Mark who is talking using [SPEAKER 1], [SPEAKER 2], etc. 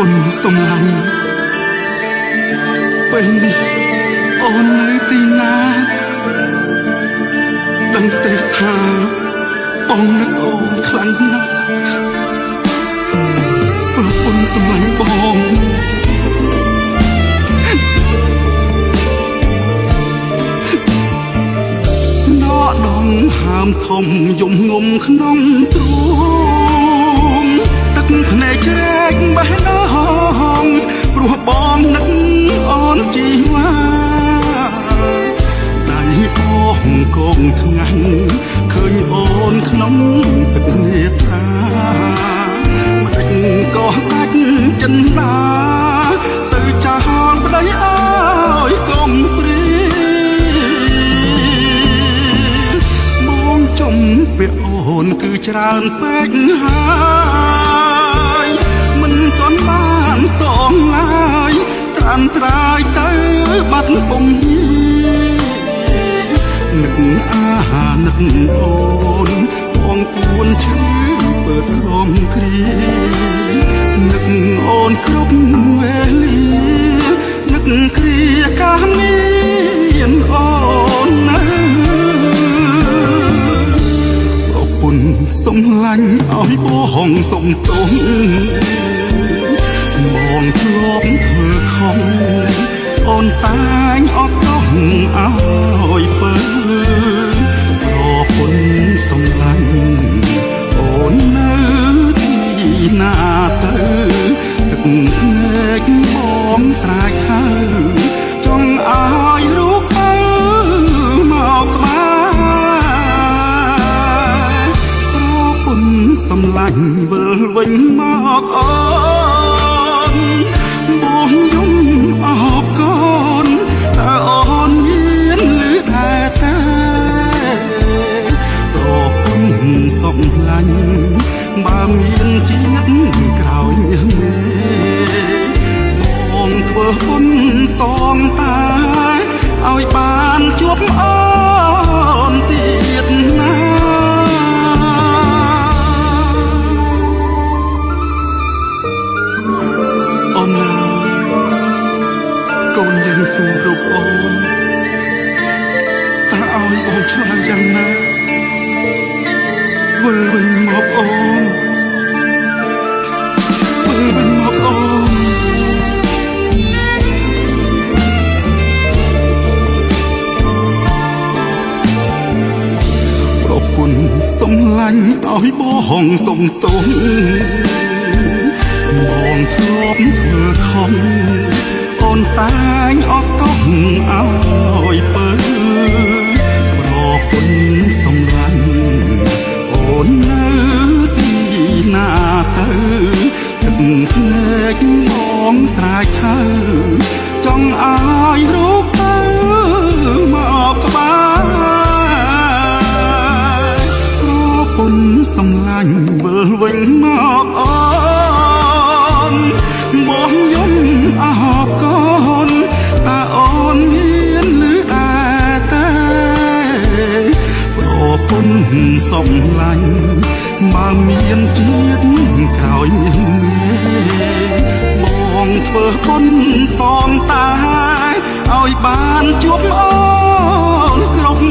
[SPEAKER 1] ពុនសំឡាញ់ពេលនេះអូននៅទីណាដឹងទេថាបងនឹកអូនខ្លាំងណាស់ប្រពន្ធសំឡាញ់បងណកដងហាមធំយំងំក្នុងទ្រូងទឹកភ្នែកជ្រែកបេះដូងព្រោះបងនឹកអូនជីវ៉ាដៃបងកងថ្ងៃឃើញអូនក្នុងទឹកនេត្រាម្ដេចក៏ដាច់ចិនដាទៅចោលប្តីអើយកុំព្រាបងចំពាក្យអូនគឺច្រើនពេកហើយមិនទាន់បានសងឡើយត្រាំត្រាយទៅបាត់ពុំនឹកនឹកអូនបងពួនឈឺពើទ្រាំគ្រានឹកអូនគ្រប់វេលានឹកគ្រាកាលមានអូននៅប្រពន្ធសំឡាញ់ឲ្យបងសុំទោសបងធ្លាប់ធ្វើខុសអូនតែងអត់ទោសឲ្យពើប្រពន្ធសំឡាញ់អូននៅទីណាទៅទឹកភ្នែកបងស្រែកហៅចង់ឲ្យរូបទៅមកក្បែរប្រពន្ធសំឡាញ់វិលវិញមកអូនបងយំអបកូនតើអូនមានឮដែរទេប្រពន្ធសំឡាញ់បើមានជាតិក្រោយមេបងធ្វើបុណ្យសងតាឲ្យបានជួបអូនទៀតណាអូនកូនយើងសួររូបអូនតើឲ្យបងឆ្លើយយ៉ាងណាវិលវិញមកអូនវិលវិញមកអូនប្រពន្ធសំឡាញ់ឲ្យបងសុំទោសបងធ្លាប់ធ្វើខុសអូនតែងអត់ទោសឲ្យពើប្រពន្ធសំឡាញ់អូននៅទីណាទៅទឹកភ្នែកបងស្រែកហៅចង់ឲ្យរូបទៅមកក្បែរប្រពន្ធសំឡាញ់វិលវិញមកអូនបងយំអបកូនតើអូនមានឮដែរទេប្រពន្ធសំឡាញ់បើមានជាតិក្រោយបងធ្វើបុណ្យសងតាឲ្យបានជួបអូនគ្រប់